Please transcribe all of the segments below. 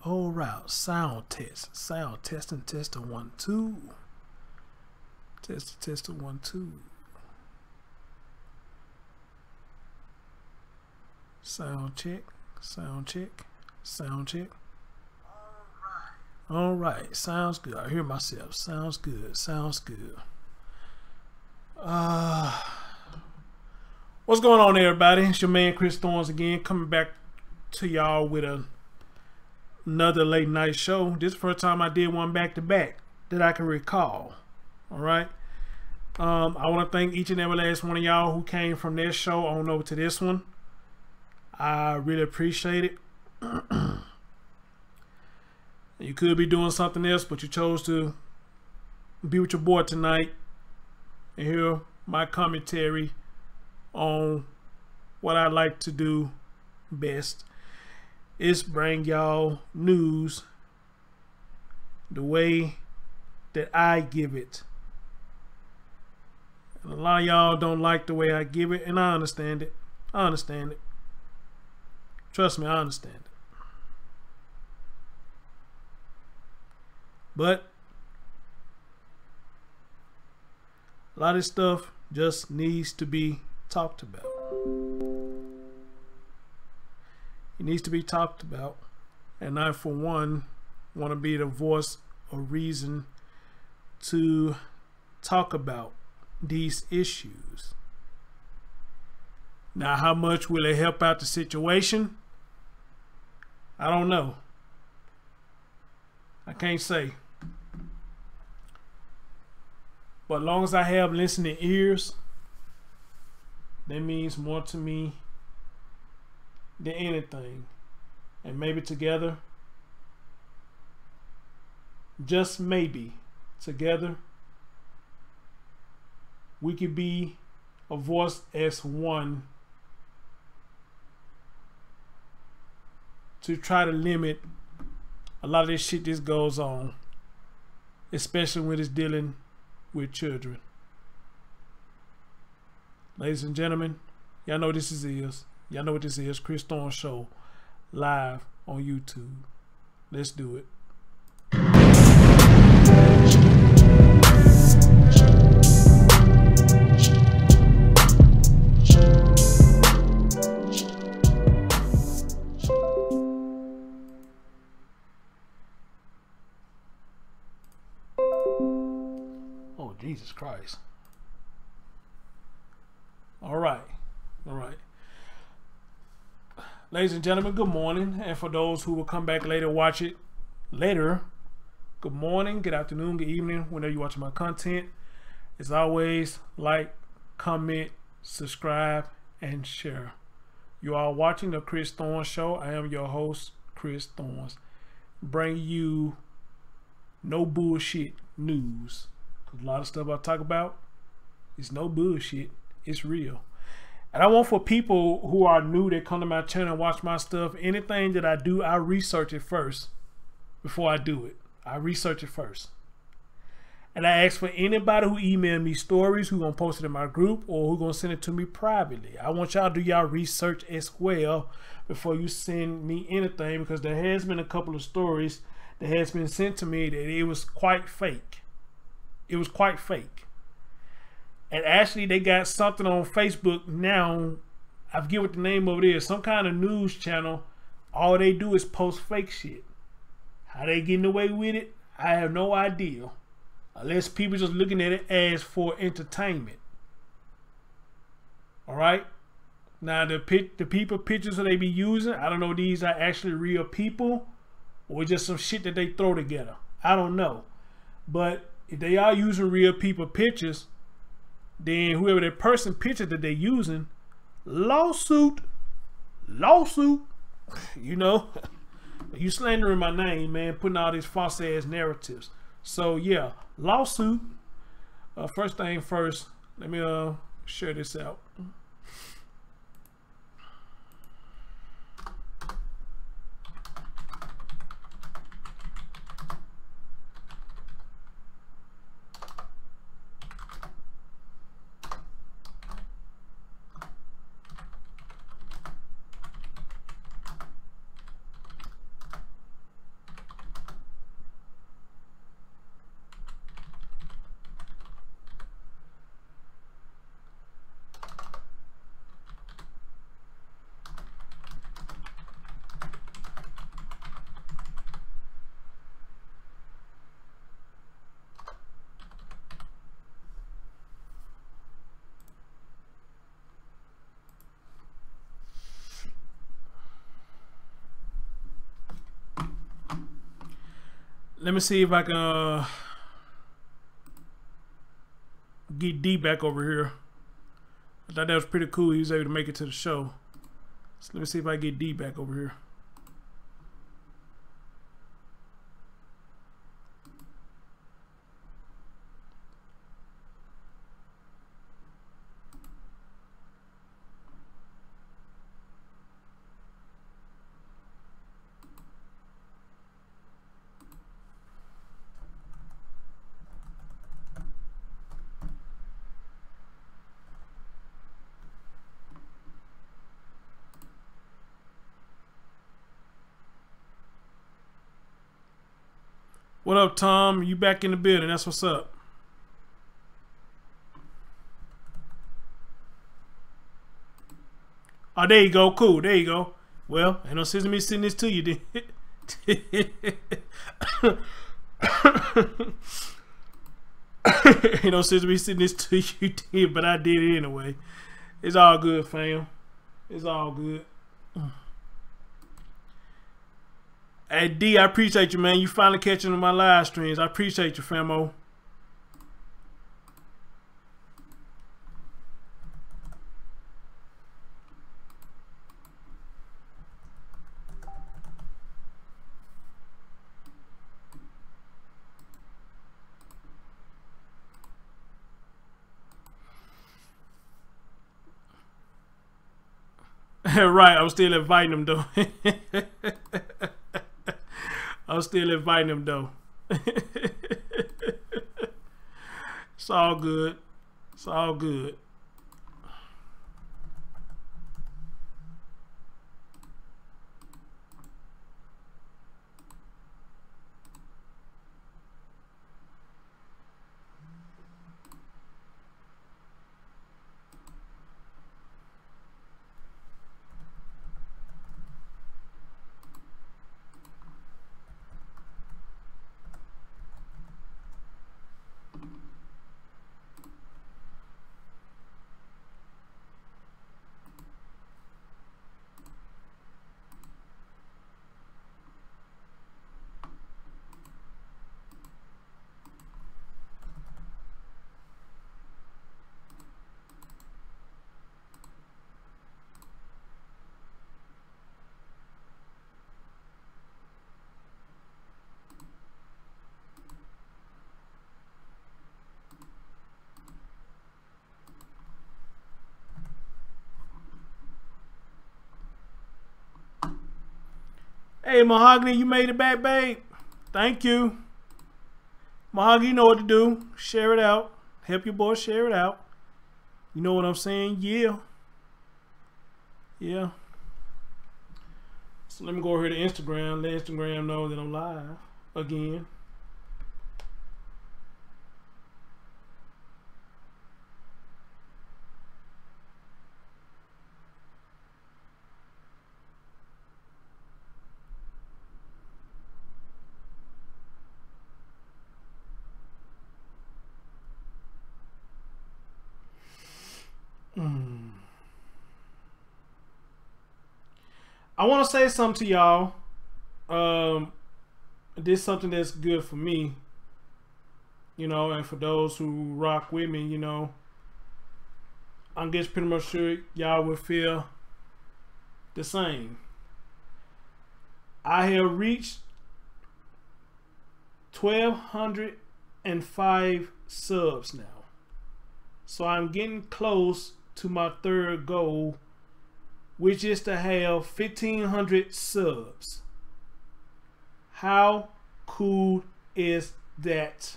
all right. Sound test. Sound testing, tester 1 2. Tester 1 2. Sound check. Sound check. Sound check. All right. Sounds good. I hear myself. Sounds good. Sounds good. What's going on, everybody? It's your man Chris Thorns again, coming back to y'all with another late night show. This is the first time I did one back to back that I can recall. All right. I want to thank each and every last one of y'all who came from that show on over to this one. I really appreciate it. You could be doing something else, but you chose to be with your boy tonight and hear my commentary on what I like to do best is bring y'all news the way that I give it. And a lot of y'all don't like the way I give it, and I understand it. I understand it. Trust me, I understand it. But a lot of this stuff just needs to be talked about. It needs to be talked about. And I, for one, want to be the voice or reason to talk about these issues. Now, how much will it help out the situation? I don't know. I can't say. But as long as I have listening ears, that means more to me than anything. And maybe together, just maybe together, we could be a voice as one to try to limit a lot of this shit that goes on, especially when it's dealing with children. Ladies and gentlemen, y'all know what this is. Y'all know what this is. Chris Thorns Show, live on YouTube. Let's do it. Oh, Jesus Christ. All right. Ladies and gentlemen, good morning. And for those who will come back later, watch it later, good morning, good afternoon, good evening, whenever you're watching my content. As always, like, comment, subscribe, and share. You are watching the Chris Thorns Show. I am your host, Chris Thorns. Bring you no bullshit news. A lot of stuff I talk about is no bullshit. It's real. And I want for people who are new that come to my channel and watch my stuff, anything that I do, I research it first before I do it. I research it first. And I ask for anybody who email me stories, who gonna post it in my group, or who gonna send it to me privately. I want y'all to do y'all research as well before you send me anything, because there has been a couple of stories that has been sent to me that it was quite fake. It was quite fake. And actually, they got something on Facebook now. I forget what the name of it is. Some kind of news channel. All they do is post fake shit. How they getting away with it, I have no idea. Unless people just looking at it as for entertainment. All right. Now the people pictures that they be using, I don't know if these are actually real people or just some shit that they throw together. I don't know. But if they are using real people pictures, then whoever that person picture that they're using, lawsuit, you know, you slandering my name, man, putting all these false ass narratives. So yeah, lawsuit. First thing first, let me share this out. Let me see if I can get D back over here. I thought that was pretty cool. He was able to make it to the show. So let me see if I can get D back over here. What up, Tom? You back in the building. That's what's up. Oh, there you go. Cool. There you go. Well, ain't no sense in me sending this to you, then. Ain't no sense in me sending this to you, then, but I did it anyway. It's all good, fam. It's all good. Hey D, I appreciate you, man. You finally catching on my live streams. I appreciate you, famo. Right, I'm still inviting them though. I'm still inviting them though. It's all good. It's all good. Hey, Mahogany, you made it back, babe. Thank you. Mahogany, you know what to do. Share it out. Help your boy share it out. You know what I'm saying? Yeah. Yeah. So let me go over here to Instagram. Let Instagram know that I'm live again. I want to say something to y'all. This is something that's good for me, you know, and for those who rock with me, you know. I'm just pretty much sure y'all will feel the same. I have reached 1,205 subs now. So I'm getting close to my third goal, which is to have 1,500 subs. How cool is that?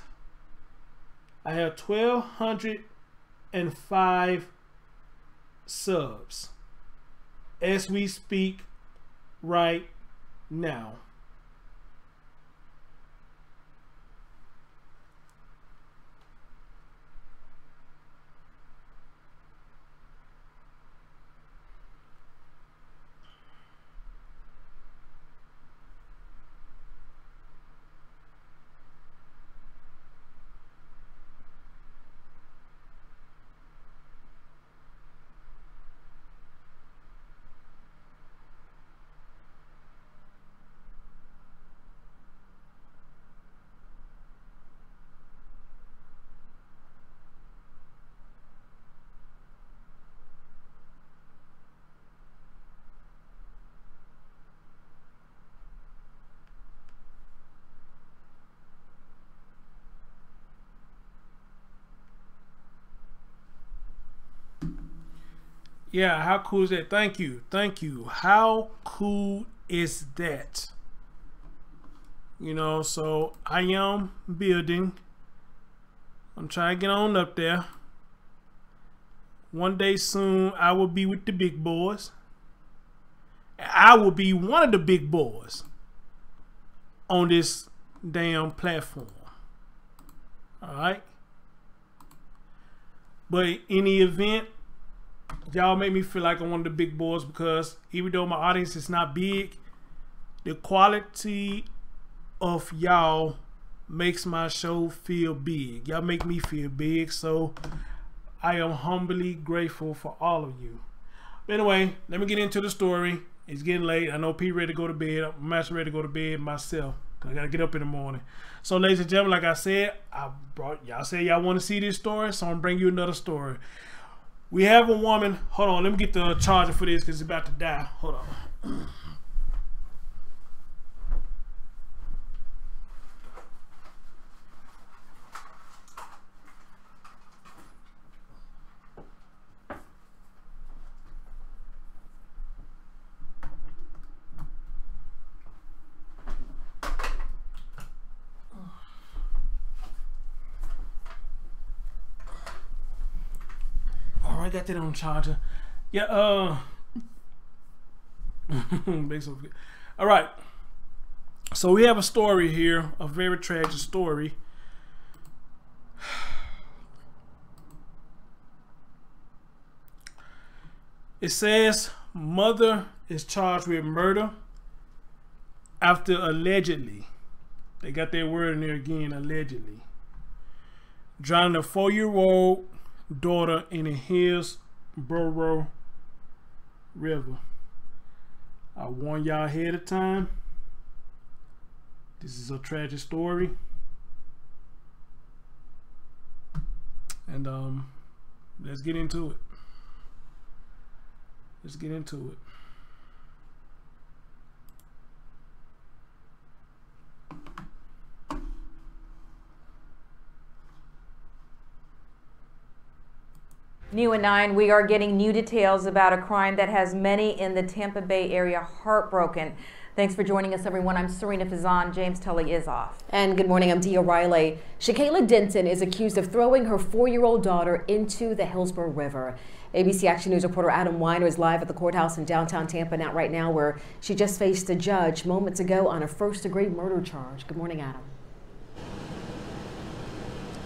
I have 1,205 subs as we speak right now. Yeah, how cool is that? Thank you. Thank you. How cool is that? You know, so I am building. I'm trying to get on up there. One day soon, I will be with the big boys. I will be one of the big boys on this damn platform. Alright? But in the event, y'all make me feel like I'm one of the big boys, because even though my audience is not big, the quality of y'all makes my show feel big. Y'all make me feel big, so I am humbly grateful for all of you. But anyway, let me get into the story. It's getting late. I know P ready to go to bed. I'm actually ready to go to bed myself, because I got to get up in the morning. So ladies and gentlemen, like I said, y'all say y'all want to see this story, so I'm going to bring you another story. We have a woman. Hold on, let me get the charger for this, because it's about to die. Hold on. I got that on charger. Yeah, all right. So we have a story here, a very tragic story. It says mother is charged with murder after allegedly, they got their word in there again, allegedly, drowning a 4-year-old daughter in the Hillsborough River. I warn y'all ahead of time, this is a tragic story, and let's get into it. Let's get into it. New at 9, we are getting new details about a crime that has many in the Tampa Bay area heartbroken. Thanks for joining us, everyone. I'm Serena Fazan. James Tully is off. And good morning, I'm Dee O'Reilly. Shakayla Denson is accused of throwing her 4-year-old daughter into the Hillsborough River. ABC Action News reporter Adam Weiner is live at the courthouse in downtown Tampa now, right now, where she just faced a judge moments ago on a first-degree murder charge. Good morning, Adam.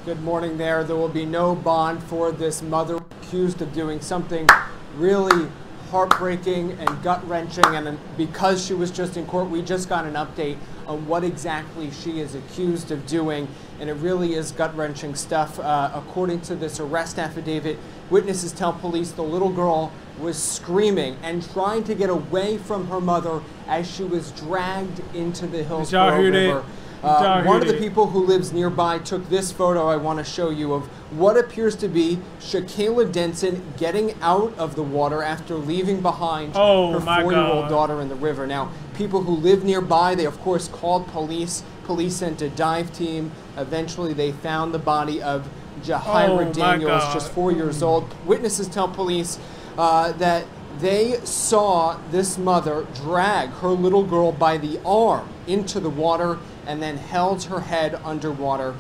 Good morning there. There will be no bond for this mother accused of doing something really heartbreaking and gut-wrenching, and because she was just in court, we just got an update on what exactly she is accused of doing, and it really is gut-wrenching stuff. According to this arrest affidavit, witnesses tell police the little girl was screaming and trying to get away from her mother as she was dragged into the Hillsborough River. One of the people who lives nearby took this photo I want to show you of what appears to be Shakayla Denson getting out of the water after leaving behind her 4-year-old daughter in the river. Now, people who live nearby, they of course called police. Police sent a dive team. Eventually, they found the body of Jahira Daniels, just 4 years old. Witnesses tell police that they saw this mother drag her little girl by the arm into the water and then held her head underwater.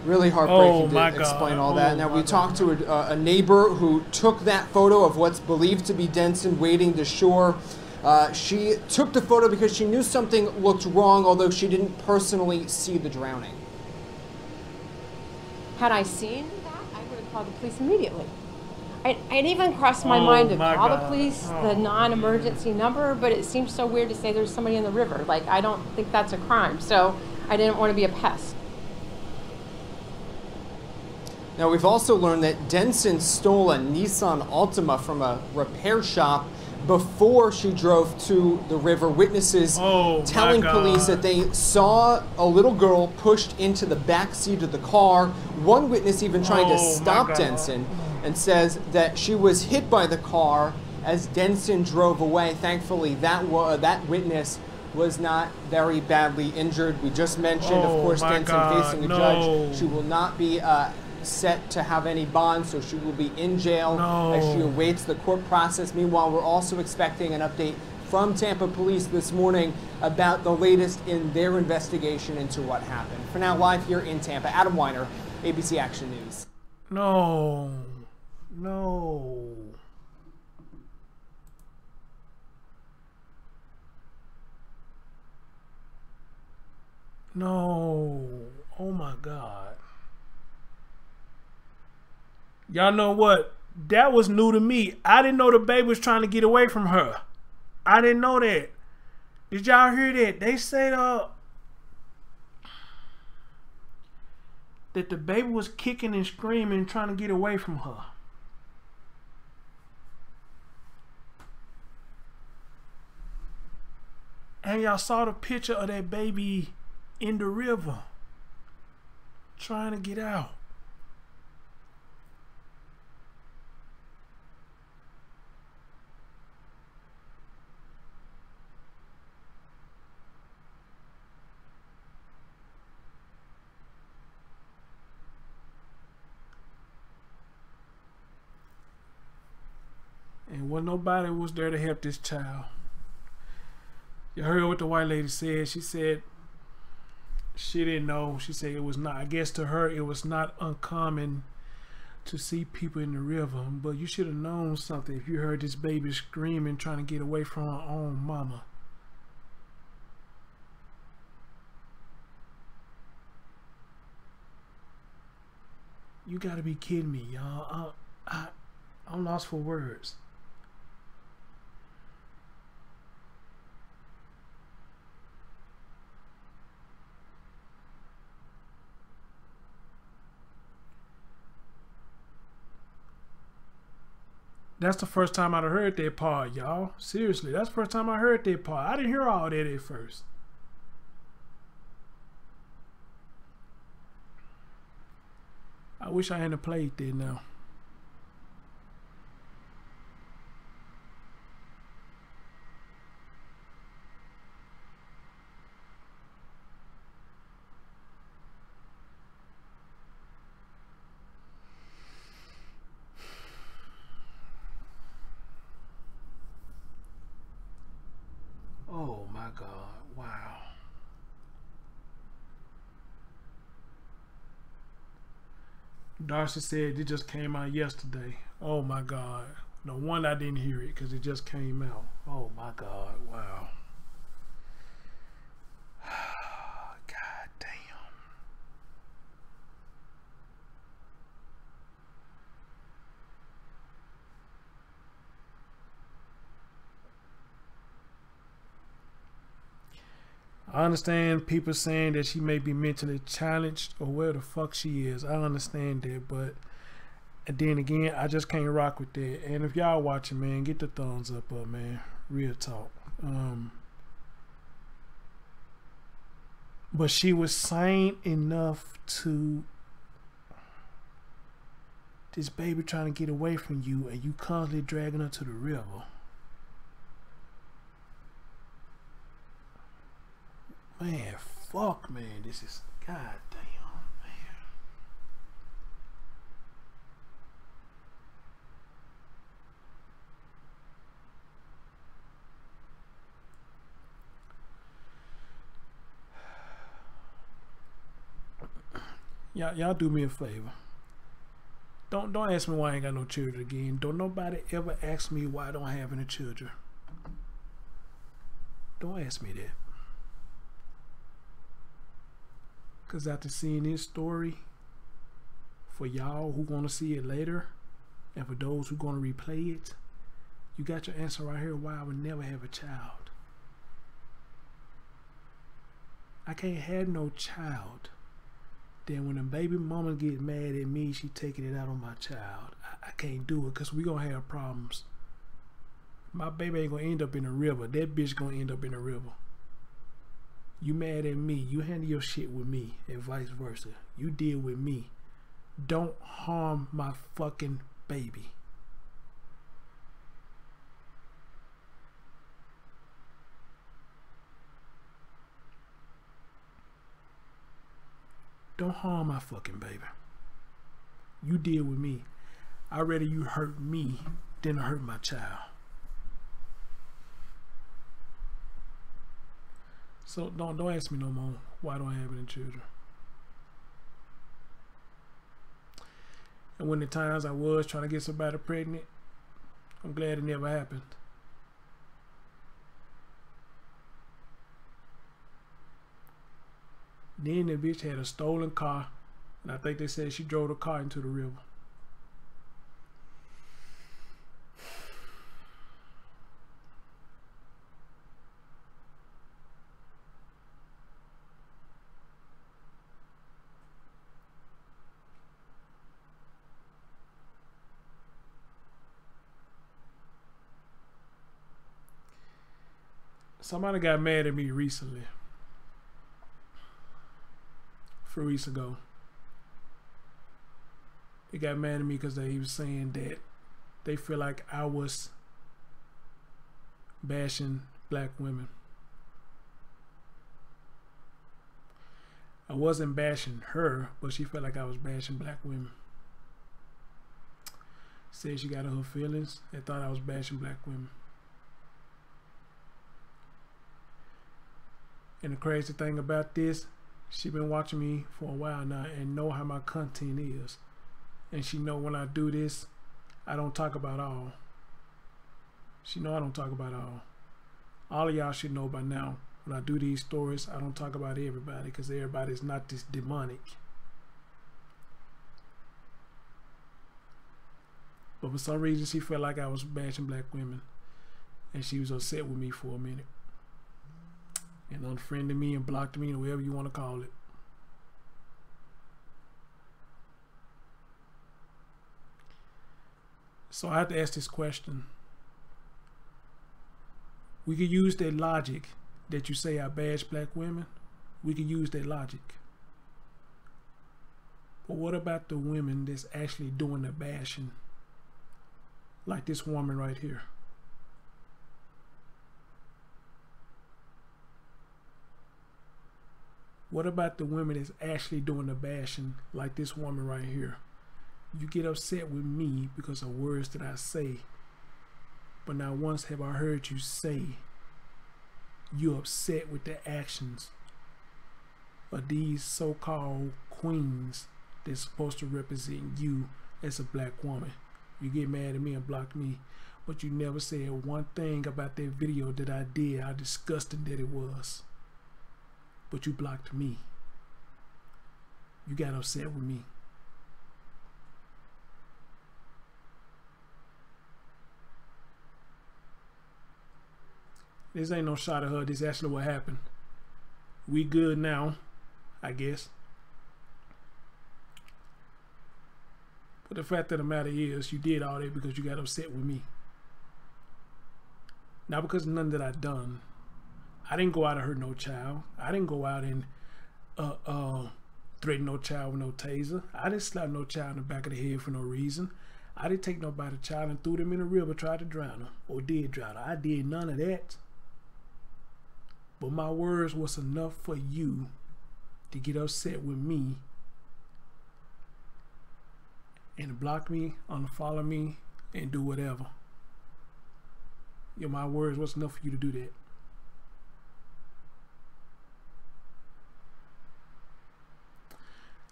Really heartbreaking to explain all that. Now, we talked to a neighbor who took that photo of what's believed to be Denson wading to shore. She took the photo because she knew something looked wrong, although she didn't personally see the drowning. Had I seen that, I would have called the police immediately. It even crossed my mind to call the police, the non-emergency number, but it seems so weird to say there's somebody in the river. Like, I don't think that's a crime, so I didn't want to be a pest. Now, we've also learned that Denson stole a Nissan Altima from a repair shop before she drove to the river. Witnesses telling police that they saw a little girl pushed into the back seat of the car. One witness even trying to stop Denson, and says that she was hit by the car as Denson drove away. Thankfully, that witness was not very badly injured. We just mentioned, of course, Denson facing a judge. She will not be set to have any bond, so she will be in jail as she No. awaits the court process. Meanwhile, we're also expecting an update from Tampa Police this morning about the latest in their investigation into what happened. For now, live here in Tampa, Adam Weiner, ABC Action News. No. No. No. Oh my God. Y'all know what? That was new to me. I didn't know the baby was trying to get away from her. I didn't know that. Did y'all hear that? They said that the baby was kicking and screaming trying to get away from her. And y'all saw the picture of that baby in the river trying to get out. And when nobody was there to help this child. You heard what the white lady said. She said she didn't know. She said it was not, I guess to her it was not uncommon to see people in the river. But you should have known something if you heard this baby screaming trying to get away from her own mama. You gotta be kidding me, y'all. I'm lost for words. That's the first time I'd heard that part, y'all. Seriously, that's the first time I heard that part. I didn't hear all that at first. I wish I hadn't played that now. Oh my God, wow. Darcy said it just came out yesterday. Oh my God. No wonder I didn't hear it because it just came out. Oh my God, wow. God damn. I understand people saying that she may be mentally challenged or where the fuck she is. I understand that, but and then again, I just can't rock with that. And if y'all watching, man, get the thumbs up, man. Real talk. But she was sane enough to this baby trying to get away from you, and you constantly dragging her to the river. Man, fuck, man. This is goddamn, man. Y'all do me a favor. Don't ask me why I ain't got no children again. Don't nobody ever ask me why I don't have any children. Don't ask me that. Because after seeing this story, for y'all who want to see it later, and for those who going to replay it, you got your answer right here why I would never have a child. I can't have no child. Then when a baby mama get mad at me, she taking it out on my child. I can't do it because we going to have problems. My baby ain't going to end up in the river. That bitch going to end up in the river. You mad at me, you handle your shit with me, and vice versa. You deal with me. Don't harm my fucking baby. Don't harm my fucking baby. You deal with me. I'd rather you hurt me than hurt my child. So don't ask me no more why don't I have any children. And when the times I was trying to get somebody pregnant, I'm glad it never happened. Then the bitch had a stolen car, and I think they said she drove the car into the river. Somebody got mad at me recently. A few weeks ago. They got mad at me because they was saying that they feel like I was bashing black women. I wasn't bashing her, but she felt like I was bashing black women. Said she got in her feelings and thought I was bashing black women. And the crazy thing about this, she been watching me for a while now and know how my content is. And she know when I do this, I don't talk about all. She know I don't talk about all. All of y'all should know by now, when I do these stories, I don't talk about everybody because everybody's not this demonic. But for some reason, she felt like I was bashing black women. And she was upset with me for a minute. And unfriended me and blocked me, or whatever you want to call it. So I have to ask this question. We could use that logic that you say I bash black women. We could use that logic. But what about the women that's actually doing the bashing? Like this woman right here. What about the women that's actually doing the bashing, like this woman right here? You get upset with me because of words that I say, but not once have I heard you say you're upset with the actions of these so-called queens that's supposed to represent you as a black woman. You get mad at me and block me, but you never said one thing about that video that I did, how disgusting that it was. But you blocked me. You got upset with me. This ain't no shot at her. This is actually what happened. We good now, I guess. But the fact of the matter is, you did all that because you got upset with me. Not because of nothing that I done. I didn't go out and hurt no child. I didn't go out and threaten no child with no taser. I didn't slap no child in the back of the head for no reason. I didn't take nobody's child and threw them in the river, tried to drown them, or did drown them. I did none of that. But my words was enough for you to get upset with me and block me, unfollow me, and do whatever. My words was enough for you to do that.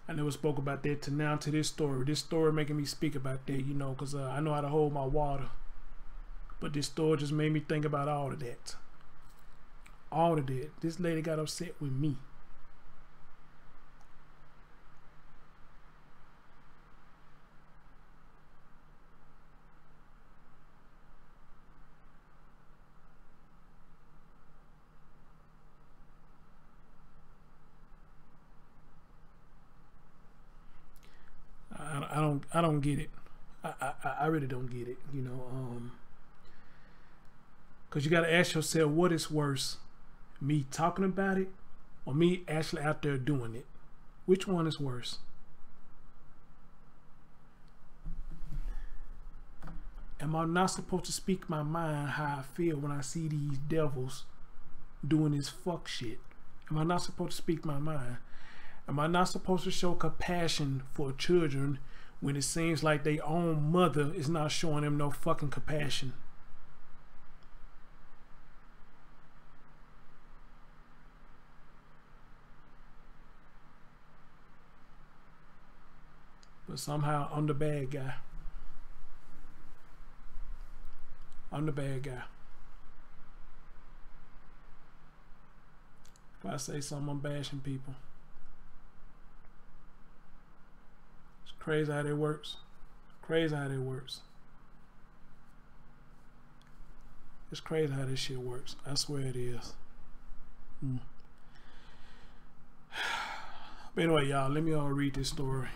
I never spoke about that to now, to this story. This story making me speak about that, you know, because I know how to hold my water. But this story just made me think about all of that. All of that. This lady got upset with me. I don't get it. I really don't get it, you know. Because you got to ask yourself, what is worse? Me talking about it or me actually out there doing it? Which one is worse? Am I not supposed to speak my mind how I feel when I see these devils doing this fuck shit? Am I not supposed to speak my mind? Am I not supposed to show compassion for children when it seems like their own mother is not showing them no fucking compassion. But somehow I'm the bad guy. I'm the bad guy. If I say something, I'm bashing people. It's crazy how that works. Crazy how that works. It's crazy how this shit works. I swear it is. But anyway, y'all, let me read this story.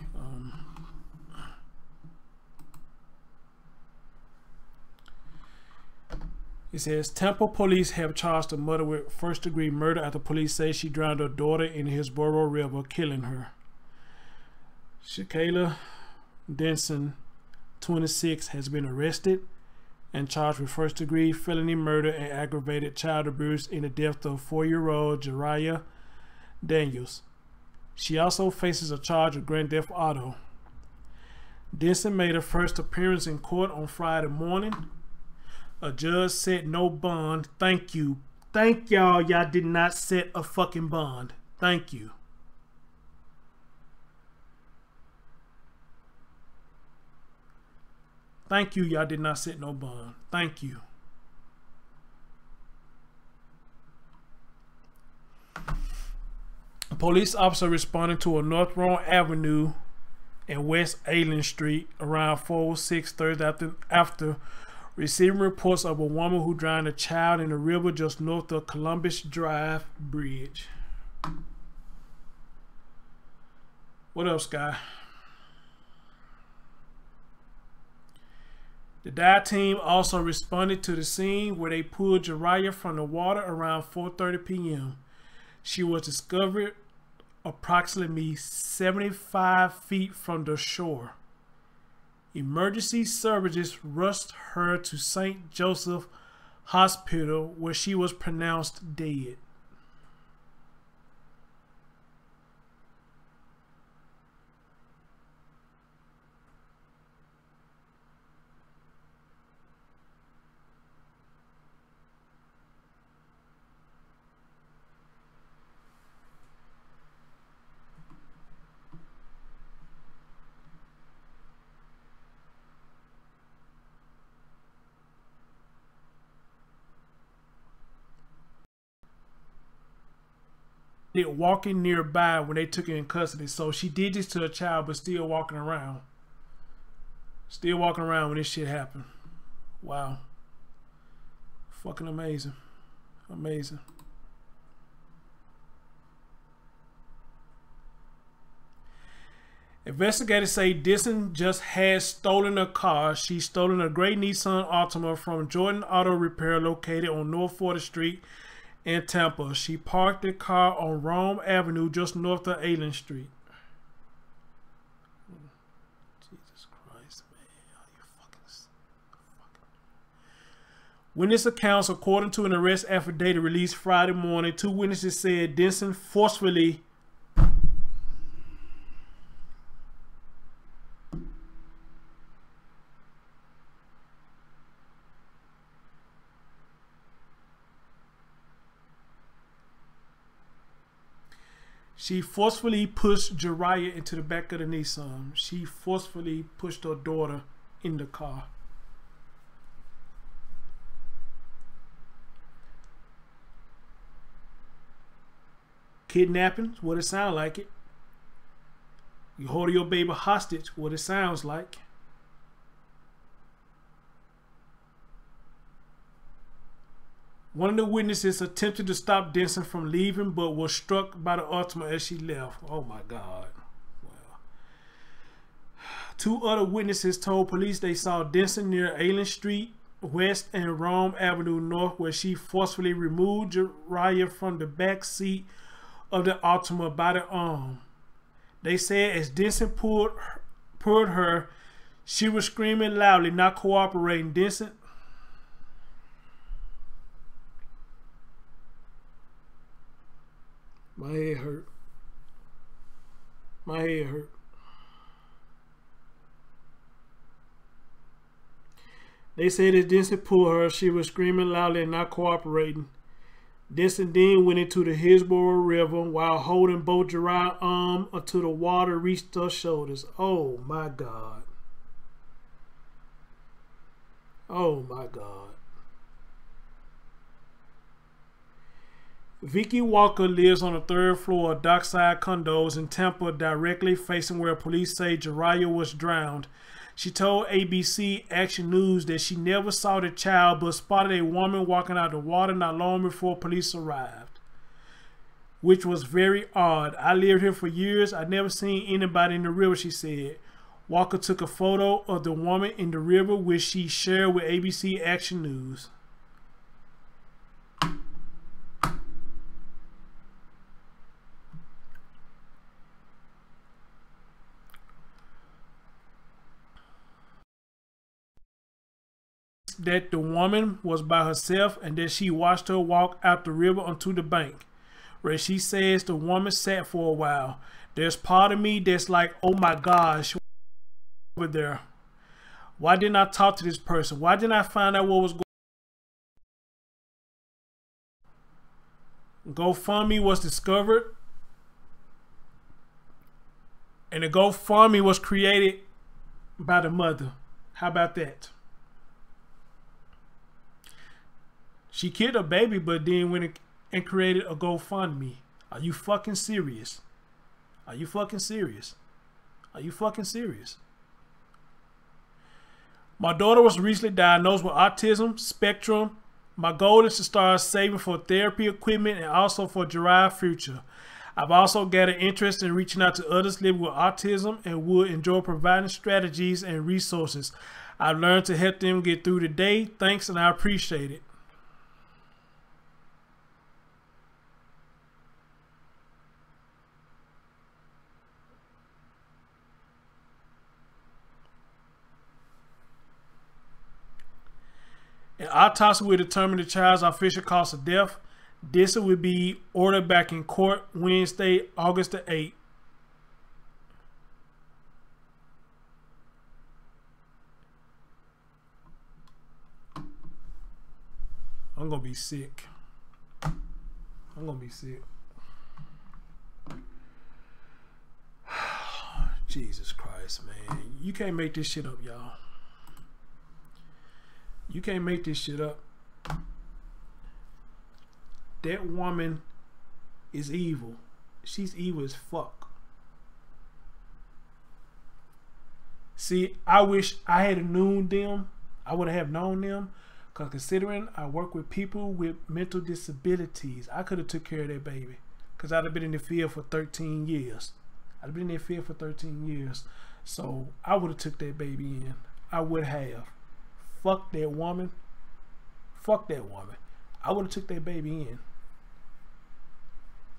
It says, Temple police have charged the mother with first-degree murder after police say she drowned her daughter in Hillsborough River, killing her. Shakayla Denson, 26, has been arrested and charged with first-degree felony murder and aggravated child abuse in the death of 4-year-old Jariah Daniels. She also faces a charge of grand theft auto. Denson made her first appearance in court on Friday morning. A judge set no bond. Thank you. Thank y'all. Y'all did not set a fucking bond. Thank you. Thank you. Y'all did not set no bond. Thank you. A police officer responding to a North Rome Avenue and West Allen Street around 4:06 Thursday after receiving reports of a woman who drowned a child in the river just north of Columbus Drive Bridge. What else, Sky? The dive team also responded to the scene where they pulled Jariah from the water around 4:30 p.m. She was discovered approximately 75 feet from the shore. Emergency services rushed her to St. Joseph Hospital where she was pronounced dead. Walking nearby when they took her in custody. So she did this to a child, but still walking around. Still walking around when this shit happened. Wow. Fucking amazing. Amazing. Investigators say Denson just had stolen a car. She's stolen a gray Nissan Altima from Jordan Auto Repair located on North 4th Street in Tampa. She parked the car on Rome Avenue just north of Allen Street. Jesus Christ, man. Are you fucking... Witness accounts, according to an arrest affidavit released Friday morning, 2 witnesses said Denson forcefully pushed Jariah into the back of the Nissan. She forcefully pushed her daughter in the car. Kidnapping, what it sounds like it. You hold your baby hostage, what it sounds like. One of the witnesses attempted to stop Denson from leaving, but was struck by the Altima as she left. Oh my God. Wow. 2 other witnesses told police they saw Denson near Allen Street West and Rome Avenue North, where she forcefully removed Jariah from the back seat of the Altima by the arm. They said as Denson pulled her, she was screaming loudly, not cooperating. Denson... My head hurt. My head hurt. They said as Denson pulled her, she was screaming loudly and not cooperating. Denson then went into the Hillsborough River while holding both Gerard's arm until the water reached her shoulders. Oh my God. Oh my God. Vicky Walker lives on the 3rd floor of Dockside Condos in Tampa, directly facing where police say Jiraiya was drowned. She told ABC Action News that she never saw the child but spotted a woman walking out of the water not long before police arrived, which was very odd. I lived here for years. I'd never seen anybody in the river, she said. Walker took a photo of the woman in the river, which she shared with ABC Action News. That the woman was by herself and that she watched her walk out the river onto the bank, where she says the woman sat for a while. There's part of me that's like, oh my gosh, over there. Why didn't I talk to this person? Why didn't I find out what was going on? GoFundMe was discovered, and the GoFundMe was created by the mother. How about that? She killed her baby, but then went and created a GoFundMe. Are you fucking serious? Are you fucking serious? Are you fucking serious? My daughter was recently diagnosed with autism spectrum. My goal is to start saving for therapy equipment and also for Gerard's future. I've also got an interest in reaching out to others living with autism and would enjoy providing strategies and resources. I've learned to help them get through the day. Thanks, and I appreciate it. An autopsy will determine the child's official cause of death. This will be ordered back in court Wednesday, August the 8th. I'm gonna be sick. I'm gonna be sick. Jesus Christ, man. You can't make this shit up, y'all. You can't make this shit up. That woman is evil. She's evil as fuck. See, I wish I had known them. I would have known them. Because considering I work with people with mental disabilities, I could have took care of that baby. Because I'd have been in the field for 13 years. I'd have been in the field for 13 years. So I would have took that baby in. I would have. Fuck that woman. Fuck that woman. I would have took that baby in.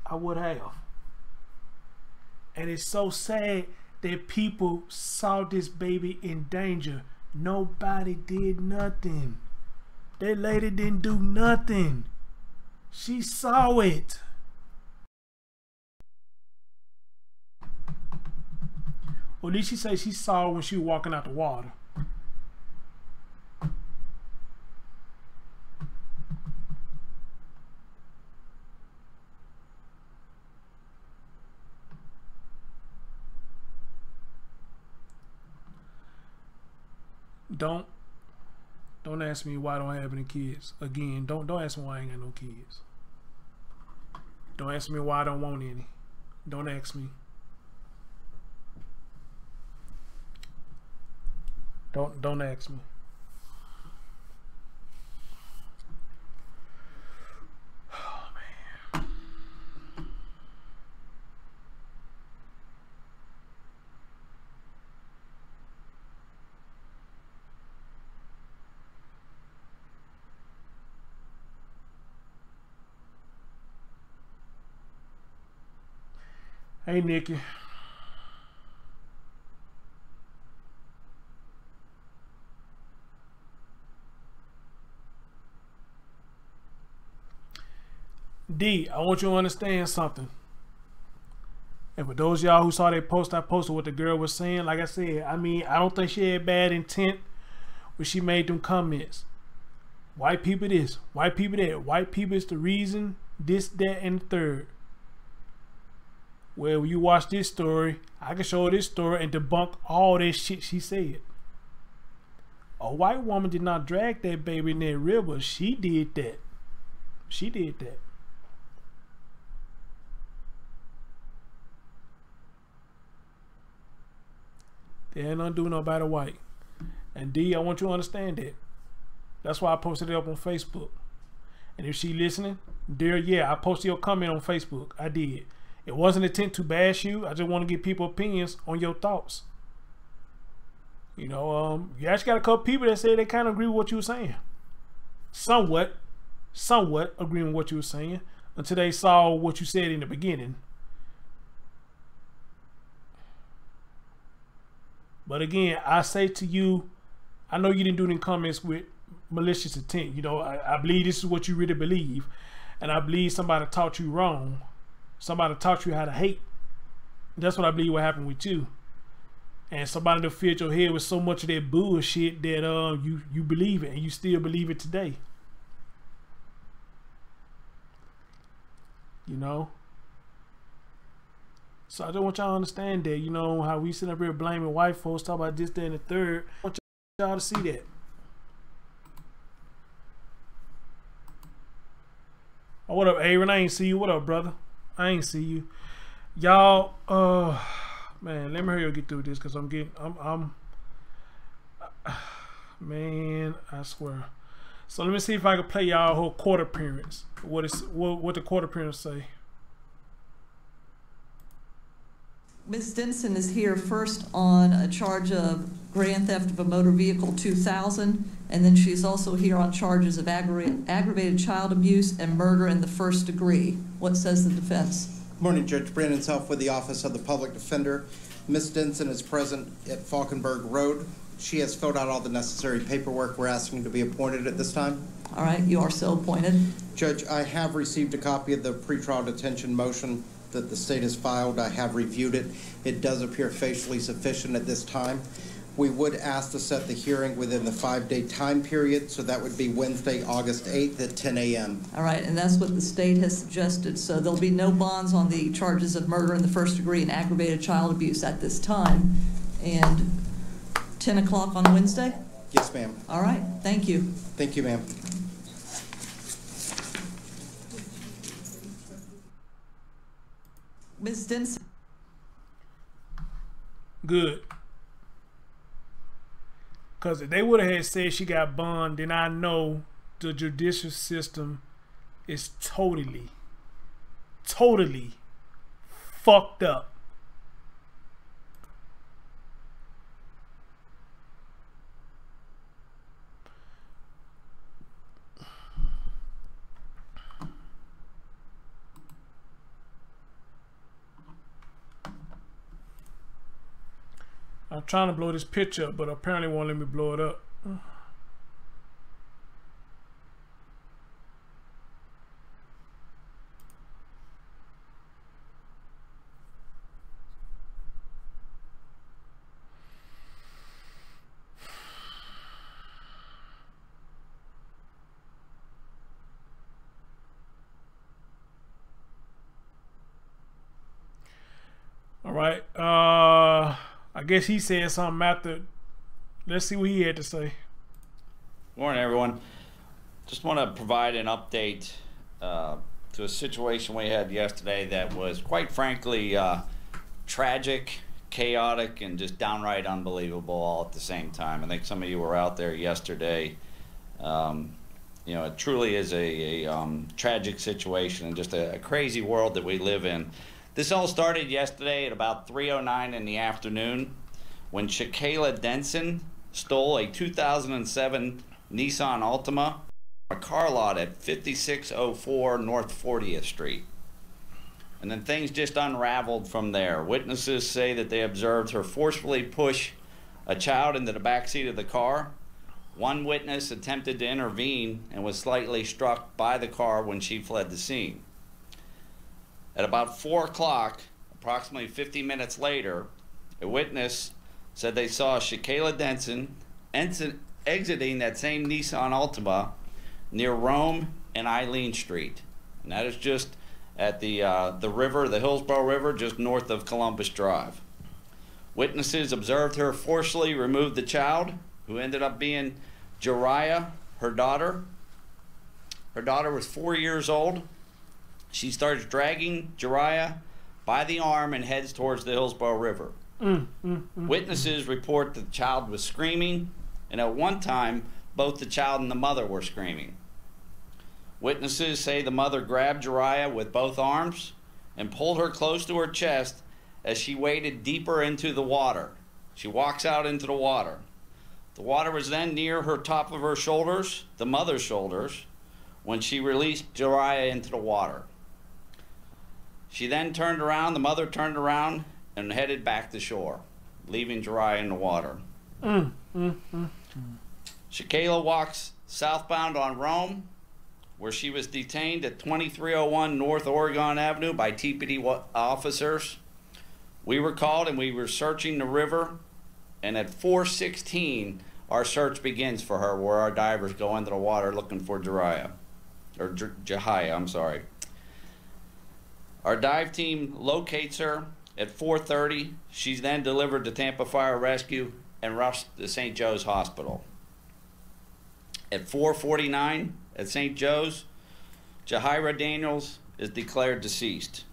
I would have. And it's so sad that people saw this baby in danger. Nobody did nothing. That lady didn't do nothing. She saw it. Or at least she say she saw it when she was walking out the water. Don't ask me why I don't have any kids. Again, don't ask me why I ain't got no kids. Don't ask me why I don't want any. Don't ask me. Don't ask me. Oh man. Hey, Nikki. D, I want you to understand something. And for those of y'all who saw that post I posted what the girl was saying, like I said, I mean, I don't think she had bad intent when she made them comments. White people this, white people that, white people is the reason, this, that, and the third. Well, when you watch this story, I can show this story and debunk all that shit she said. A white woman did not drag that baby in that river. She did that. She did that. They ain't nothing doing nobody white. And D, I want you to understand that. That's why I posted it up on Facebook. And if she listening, dear, yeah, I posted your comment on Facebook. I did. It wasn't an intent to bash you. I just want to get people opinions on your thoughts. You know, you actually got a couple people that say they kind of agree with what you were saying. Somewhat agreeing with what you were saying until they saw what you said in the beginning. But again, I say to you, I know you didn't do any comments with malicious intent. You know, I believe this is what you really believe. And I believe somebody taught you wrong. Somebody taught you how to hate. That's what I believe what happened with you. And somebody that filled your head with so much of that bullshit that you believe it, and you still believe it today. You know? So I just want y'all to understand that, you know, how we sit up here blaming white folks, talk about this, that, and the third. I want y'all to see that. Oh, what up, Aaron? I ain't see you. What up, brother? I ain't see you. Y'all, man, let me hurry up get through this because man, I swear. So let me see if I can play y'all whole court appearance. What the court appearance say? Ms. Denson is here first on a charge of grand theft of a motor vehicle 2000, and then she's also here on charges of aggravated child abuse and murder in the first degree. What says the defense? Good morning, Judge Brandon Self with the Office of the Public Defender. Ms. Denson is present at Falkenberg Road. She has filled out all the necessary paperwork. We're asking to be appointed at this time. All right, you are so appointed. Judge, I have received a copy of the pretrial detention motion that the state has filed. I have reviewed it. It does appear facially sufficient at this time. We would ask to set the hearing within the 5-day time period, so that would be Wednesday, August 8th at 10 a.m. All right, and that's what the state has suggested. So there'll be no bonds on the charges of murder in the first degree and aggravated child abuse at this time. And 10 o'clock on Wednesday? Yes, ma'am. All right, thank you. Thank you, ma'am. Ms. Denson. Good. Because if they would have had said she got bond, then I know the judicial system is totally fucked up. I'm trying to blow this picture up, but apparently won't let me blow it up. All right. I guess he said something after. Let's see what he had to say. Morning, everyone. Just want to provide an update to a situation we had yesterday that was, quite frankly, tragic, chaotic, and just downright unbelievable all at the same time. I think some of you were out there yesterday. You know, it truly is a tragic situation and just a crazy world that we live in. This all started yesterday at about 3:09 in the afternoon when Shakayla Denson stole a 2007 Nissan Altima from a car lot at 5604 North 40th Street. And then things just unraveled from there. Witnesses say that they observed her forcefully push a child into the back seat of the car. One witness attempted to intervene and was slightly struck by the car when she fled the scene. At about 4 o'clock, approximately 50 minutes later, a witness said they saw Shakayla Denson exiting that same Nissan Altima near Rome and Eileen Street. And that is just at the river, the Hillsborough River, just north of Columbus Drive. Witnesses observed her forcefully remove the child, who ended up being Jariah, her daughter. Her daughter was 4 years old. She starts dragging Jariah by the arm and heads towards the Hillsborough River. Witnesses report that the child was screaming, and at one time, both the child and the mother were screaming. Witnesses say the mother grabbed Jariah with both arms and pulled her close to her chest as she waded deeper into the water. She walks out into the water. The water was then near her top of her shoulders, the mother's shoulders, when she released Jariah into the water. She then turned around, the mother turned around and headed back to shore, leaving Jariah in the water. Shakayla walks southbound on Rome, where she was detained at 2301 North Oregon Avenue by TPD officers. We were called and we were searching the river, and at 4:16, our search begins for her, where our divers go into the water looking for Jariah, or Jahia, I'm sorry. Our dive team locates her at 4:30. She's then delivered to Tampa Fire Rescue and rushed to St. Joe's Hospital. At 4:49 at St. Joe's, Jahira Daniels is declared deceased.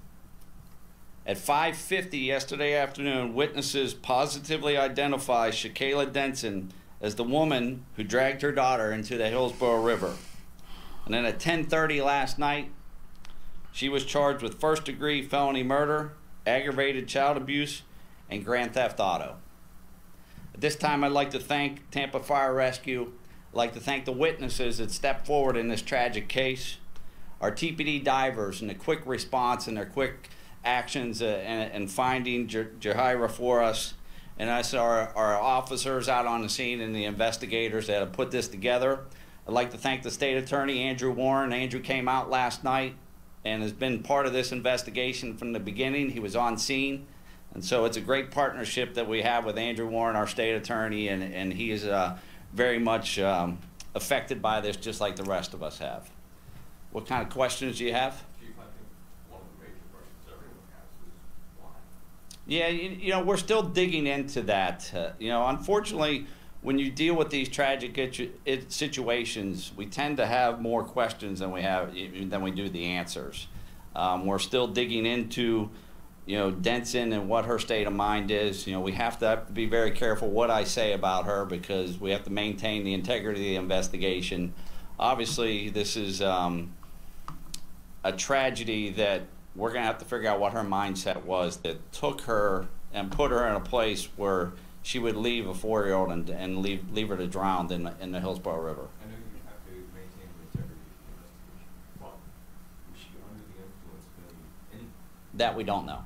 At 5:50 yesterday afternoon, witnesses positively identify Shakayla Denson as the woman who dragged her daughter into the Hillsborough River. And then at 10:30 last night, she was charged with first-degree felony murder, aggravated child abuse, and grand theft auto. At this time, I'd like to thank Tampa Fire Rescue. I'd like to thank the witnesses that stepped forward in this tragic case, our TPD divers and the quick response and their quick actions and finding Jahira for us, and us, our officers out on the scene and the investigators that have put this together. I'd like to thank the state attorney, Andrew Warren. Andrew came out last night and has been part of this investigation from the beginning. He was on scene. And so it's a great partnership that we have with Andrew Warren, our state attorney, and he is very much affected by this just like the rest of us have. What kind of questions do you have? Chief, I think one of the major questions everyone has is why? Yeah, you know, we're still digging into that. You know, unfortunately, when you deal with these tragic situations, we tend to have more questions than we do the answers. We're still digging into, you know, Denson and what her state of mind is. You know, we have to be very careful what I say about her because we have to maintain the integrity of the investigation. Obviously, this is a tragedy that we're going to have to figure out what her mindset was that took her and put her in a place where she would leave a 4-year-old and leave her to drown in the Hillsborough River. I know you have to maintain the integrity of the investigation, but was she under the influence of any? That we don't know.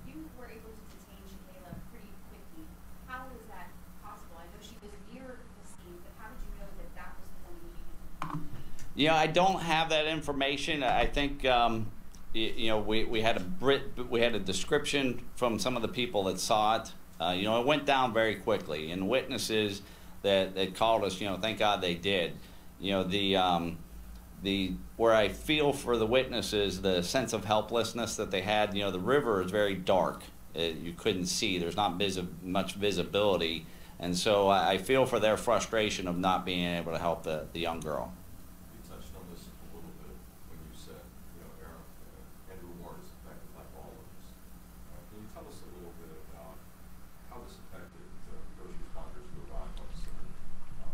You were able to detain Shakayla pretty quickly. How was that possible? I know she was near the scene, but how did you know that that was the one you needed? Yeah, I don't have that information. I think you know, we had a description from some of the people that saw it. You know, it went down very quickly, and witnesses that called us, you know, thank God they did. You know, where I feel for the witnesses, the sense of helplessness that they had. You know, the river is very dark. You couldn't see. There's not much visibility, and so I feel for their frustration of not being able to help the young girl. You touched on this a little bit when you said, you know, Andrew Warren is affected like all of us. Can you tell us a little bit about how this affected first responders who arrived on scene?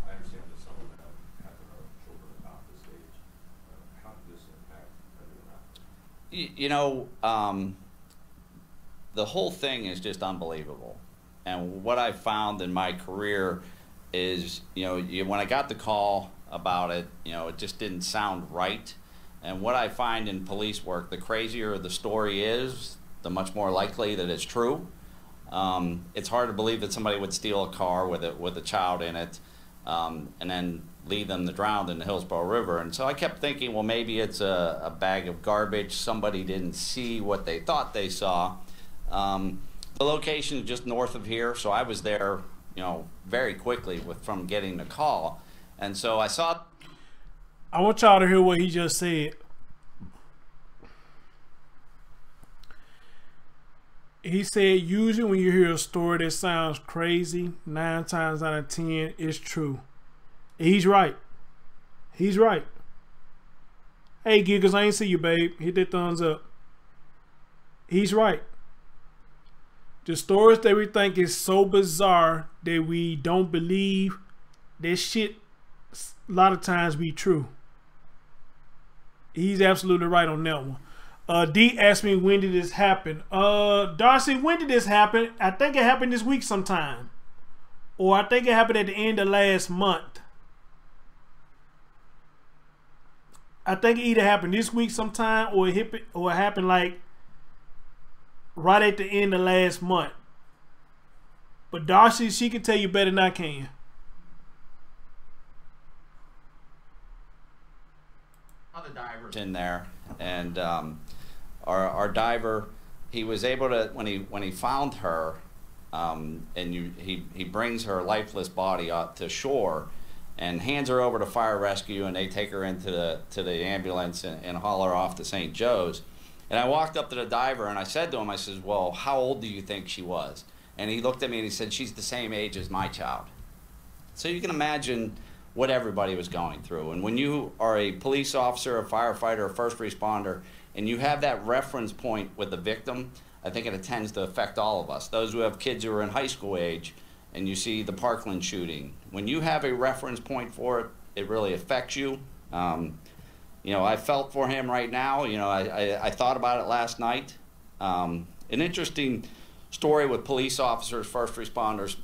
I understand that some of them have children about this age. How did this impact everyone else? You know, the whole thing is just unbelievable. And what I found in my career is, you know, when I got the call about it, you know, it just didn't sound right. And what I find in police work, the crazier the story is, the much more likely that it's true. It's hard to believe that somebody would steal a car with a child in it and then leave them to drown in the Hillsborough River. And so I kept thinking, well, maybe it's a bag of garbage. Somebody didn't see what they thought they saw. The location is just north of here, so I was there very quickly from getting the call. And so I saw. I want y'all to hear what he just said. He said, usually when you hear a story that sounds crazy, 9 times out of 10, it's true. He's right. He's right. Hey, Giggles, I ain't see you, babe. Hit that thumbs up. He's right. The stories that we think is so bizarre that we don't believe, that shit a lot of times be true. He's absolutely right on that one. D asked me, when did this happen? Darcy, when did this happen? I think it happened this week sometime. Or I think it happened at the end of last month. I think it either happened this week sometime or it happened like right at the end of last month. But Darcy, she can tell you better than I can. The divers in there, and our diver, he was able to, when he found her, and he brings her lifeless body out to shore and hands her over to fire rescue, and they take her into the ambulance and haul her off to St. Joe's. And I walked up to the diver and I said to him, I said, well, how old do you think she was? And he looked at me and he said, she's the same age as my child. So you can imagine what everybody was going through. And when you are a police officer, a firefighter, a first responder, and you have that reference point with the victim, I think it tends to affect all of us. Those who have kids who are in high school age, and you see the Parkland shooting, when you have a reference point for it, it really affects you. I felt for him right now. I thought about it last night. An interesting story with police officers, first responders.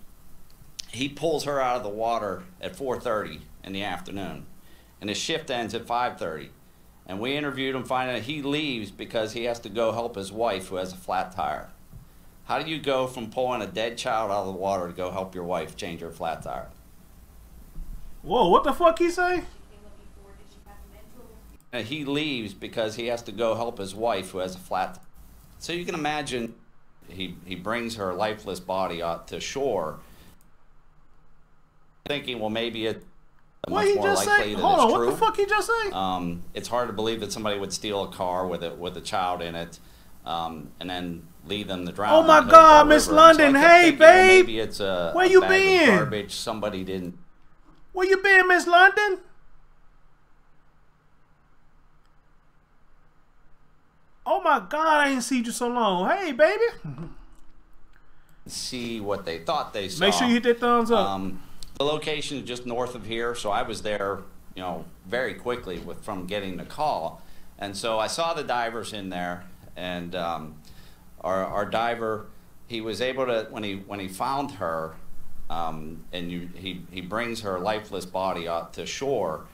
He pulls her out of the water at 4:30 in the afternoon, and his shift ends at 5:30. And we interviewed him, finding out he leaves because he has to go help his wife who has a flat tire. How do you go from pulling a dead child out of the water to go help your wife change her flat tire? Whoa, what the fuck he say? And he leaves because he has to go help his wife who has a flat tire. So you can imagine he brings her lifeless body out to shore, thinking, well, maybe it's much more likely that Hold on, it's true. what the fuck he just say? It's hard to believe that somebody would steal a car with a child in it, and then leave them to drown. Oh my God, Miss London, so hey thinking, babe, well, maybe it's a where you bag been? Of garbage somebody didn't. Where you been, Miss London? Oh my God, I ain't seen you so long. Hey, baby. See what they thought they saw. Make sure you hit that thumbs up. The location is just north of here, so I was there, very quickly from getting the call, and so I saw the divers in there, and our diver, he was able to, when he found her, and he brings her lifeless body out to shore,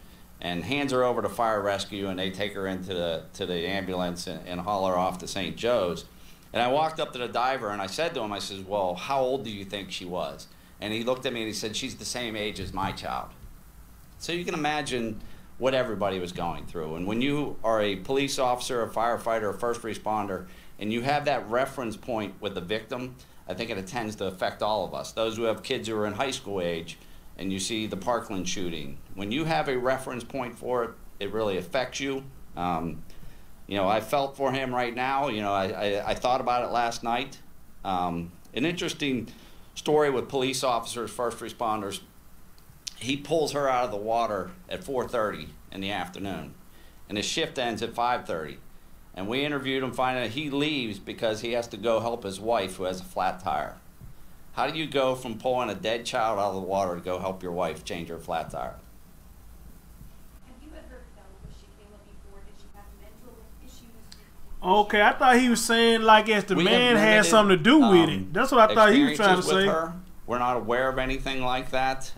and hands her over to fire rescue, and they take her into the ambulance and haul her off to St. Joe's. And I walked up to the diver and I said to him, I said, well, how old do you think she was? And he looked at me and he said, she's the same age as my child. So you can imagine what everybody was going through. And when you are a police officer, a firefighter, a first responder, and you have that reference point with the victim, I think it tends to affect all of us. Those who have kids who are in high school age, and you see the Parkland shooting, when you have a reference point for it, it really affects you. I felt for him right now. I thought about it last night. An interesting story with police officers, first responders. He pulls her out of the water at 4:30 in the afternoon, and his shift ends at 5:30. And we interviewed him, finding out he leaves because he has to go help his wife who has a flat tire. How do you go from pulling a dead child out of the water to go help your wife change her flat tire? Have you ever dealt with Shakayla before? Did she have mental issues? Okay, I thought he was saying like as the man had something to do with it. That's what I thought he was trying to say. Her. We're not aware of anything like that.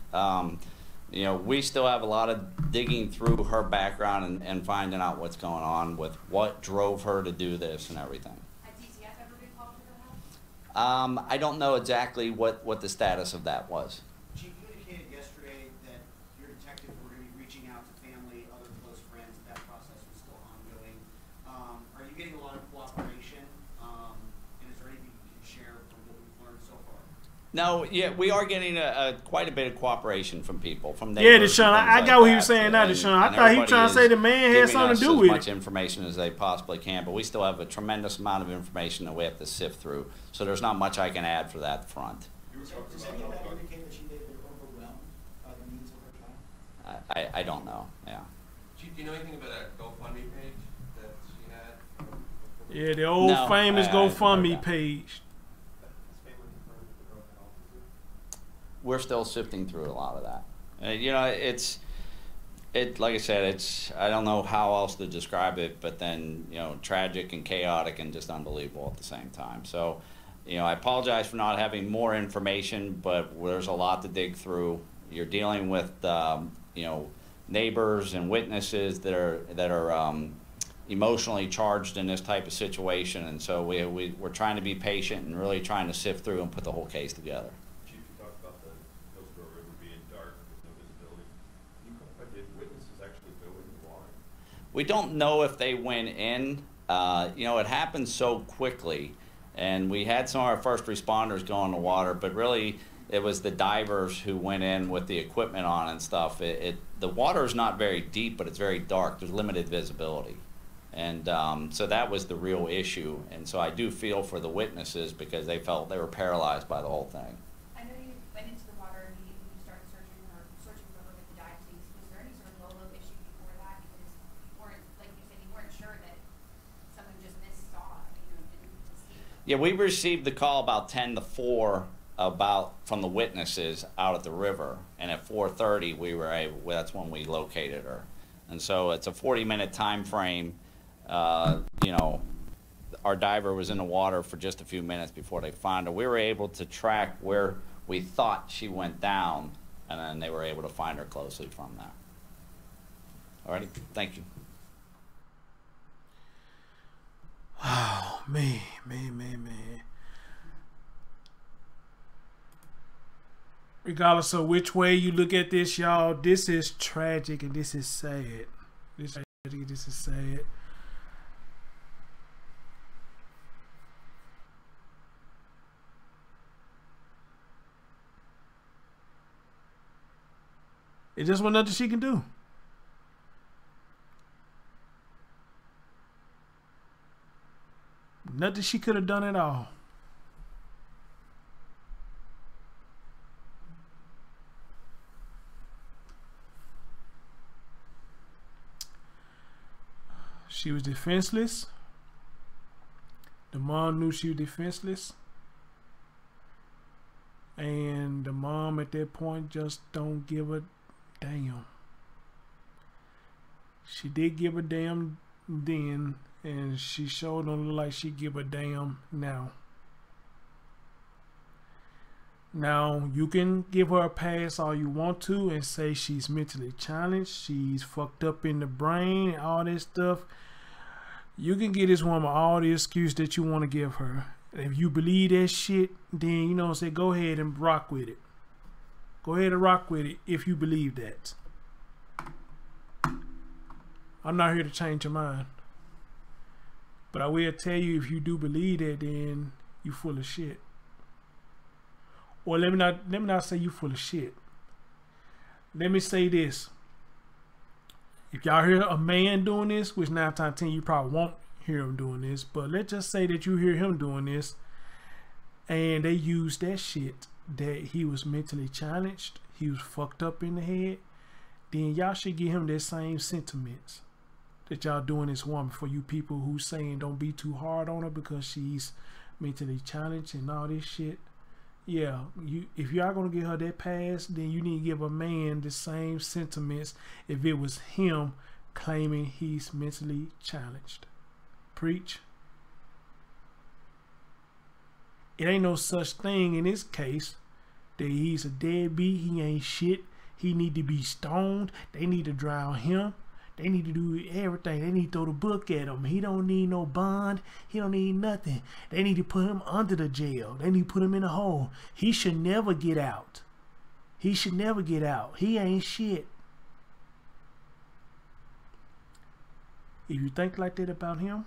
We still have a lot of digging through her background and finding out what's going on with what drove her to do this and everything. Has DCF ever been called to her house? I don't know exactly what the status of that was. Chief, you indicated yesterday that your detectives were going to be reaching out to family, other close friends. That process was still ongoing. Are you getting a lot of cooperation? And is there anything you can share from what we've learned so far? No, yeah, we are getting quite a bit of cooperation from people, from Yeah, neighbors. Deshaun, and I things got like what he was that. saying now, And- Deshaun. I and thought he was everybody trying to say the man had giving something us to do as with much it. information as they possibly can, but we still have a tremendous amount of information that we have to sift through. So there's not much I can add for that front. Does any of that indicate that she may have been overwhelmed by the needs of her child? I don't know. Yeah. Do you know anything about that GoFundMe page that she had? Yeah, the old No, famous I haven't heard GoFundMe that. page. We're still sifting through a lot of that. You know, like I said, I don't know how else to describe it, but then, you know, tragic and chaotic and just unbelievable at the same time. So, you know, I apologize for not having more information, but there's a lot to dig through. You're dealing with, you know, neighbors and witnesses that are emotionally charged in this type of situation, and so we're trying to be patient and really trying to sift through and put the whole case together. Chief, you talked about the Hillsborough River being dark with no visibility. Can you clarify, did witnesses actually go in the water? We don't know if they went in. You know, it happened so quickly, and we had some of our first responders go in the water, but really it was the divers who went in with the equipment on and stuff. The water is not very deep, but it's very dark. There's limited visibility. And so that was the real issue. And so I do feel for the witnesses because they felt they were paralyzed by the whole thing. I know you went into the water immediately when you started searching for her with the dive teams. Was there any sort of low issue before that? Because you weren't, like you said, you weren't sure that someone just missaw, didn't see. Yeah, we received the call about 10 to 4 from the witnesses out at the river, and at 4:30 that's when we located her. And so it's a 40-minute time frame. You know, our diver was in the water for just a few minutes before they found her. We were able to track where we thought she went down, and then they were able to find her closely from that. Alrighty, thank you. Oh, man. Regardless of which way you look at this, y'all, this is tragic and this is sad. This is tragic, this is sad. It just was nothing she can do. Nothing she could have done at all. She was defenseless. The mom knew she was defenseless. And the mom at that point just don't give a damn. She did give a damn then, and she sure don't look like she give a damn now. Now, you can give her a pass all you want to and say she's mentally challenged, she's fucked up in the brain, and all this stuff. You can give this woman all the excuse that you want to give her. If you believe that shit, then, you know, say go ahead and rock with it. Go ahead and rock with it if you believe that. I'm not here to change your mind. But I will tell you, if you do believe that, then you full of shit. Or let me not say you full of shit. Let me say this. If y'all hear a man doing this, which 9 times out of 10 you probably won't hear him doing this, but let's just say that you hear him doing this and they use that shit that he was mentally challenged, he was fucked up in the head, then y'all should give him that same sentiments that y'all doing this woman. For you people who saying don't be too hard on her because she's mentally challenged and all this shit. Yeah, if y'all gonna give her that pass, then you need to give a man the same sentiments if it was him claiming he's mentally challenged. Preach. It ain't no such thing in this case that he's a deadbeat, he ain't shit, he need to be stoned, they need to drown him, they need to do everything, they need to throw the book at him, he don't need no bond, he don't need nothing, they need to put him under the jail, they need to put him in a hole, he should never get out, he should never get out, he ain't shit. If you think like that about him,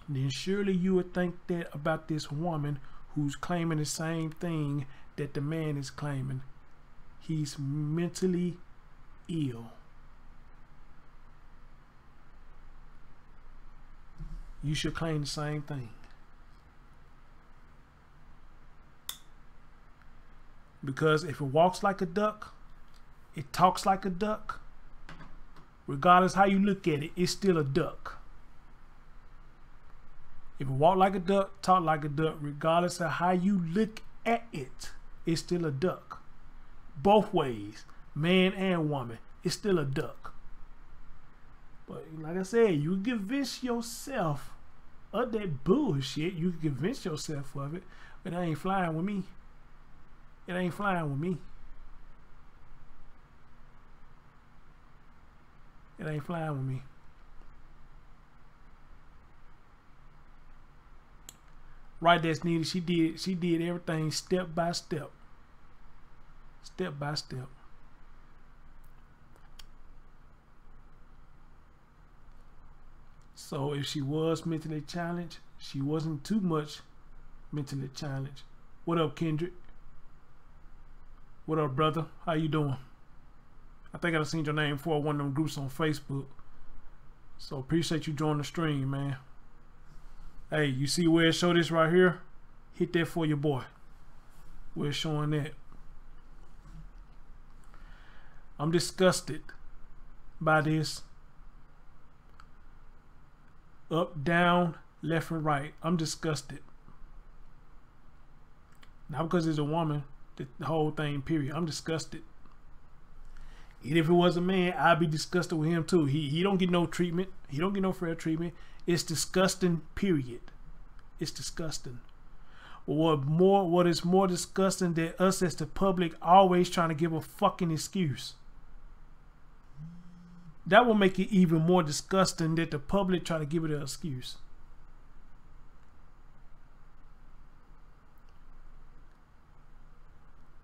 then surely you would think that about this woman who's claiming the same thing that the man is claiming. He's mentally ill. You should claim the same thing. Because if it walks like a duck, it talks like a duck, regardless how you look at it, it's still a duck. If it walk like a duck, talk like a duck, regardless of how you look at it, it's still a duck. Both ways, man and woman, it's still a duck. But like I said, you can convince yourself of that bullshit. You can convince yourself of it, but it ain't flying with me. It ain't flying with me. It ain't flying with me. Right, that's needed. She did everything step by step. Step by step. So if she was mentally challenged, she wasn't too much mentally challenged. What up, Kendrick? What up, brother? How you doing? I think I've seen your name for one of them groups on Facebook. So appreciate you joining the stream, man. Hey, you see where it show this right here? Hit that for your boy. Where it's showing that. I'm disgusted by this. Up, down, left, and right. I'm disgusted. Not because it's a woman, the whole thing, period. I'm disgusted. Even if it was a man, I'd be disgusted with him too. He don't get no treatment. He don't get no fair treatment. It's disgusting, period. It's disgusting. What is more disgusting than us as the public always trying to give a fucking excuse? That will make it even more disgusting that the public try to give it an excuse.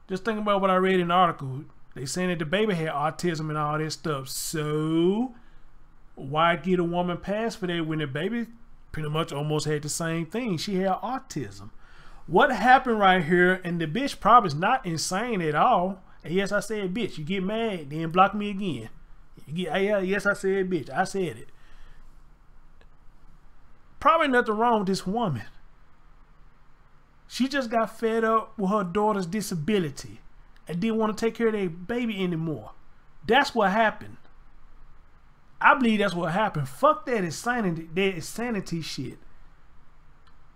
Just think about what I read in the article. They saying that the baby had autism and all that stuff. So why get a woman pass for that when the baby pretty much almost had the same thing? She had autism. What happened right here? And the bitch probably is not insane at all. And yes, I said bitch. You get mad, then block me again. You get, yes, I said bitch. I said it. Probably nothing wrong with this woman. She just got fed up with her daughter's disability and didn't want to take care of their baby anymore. That's what happened. I believe that's what happened. Fuck that insanity shit.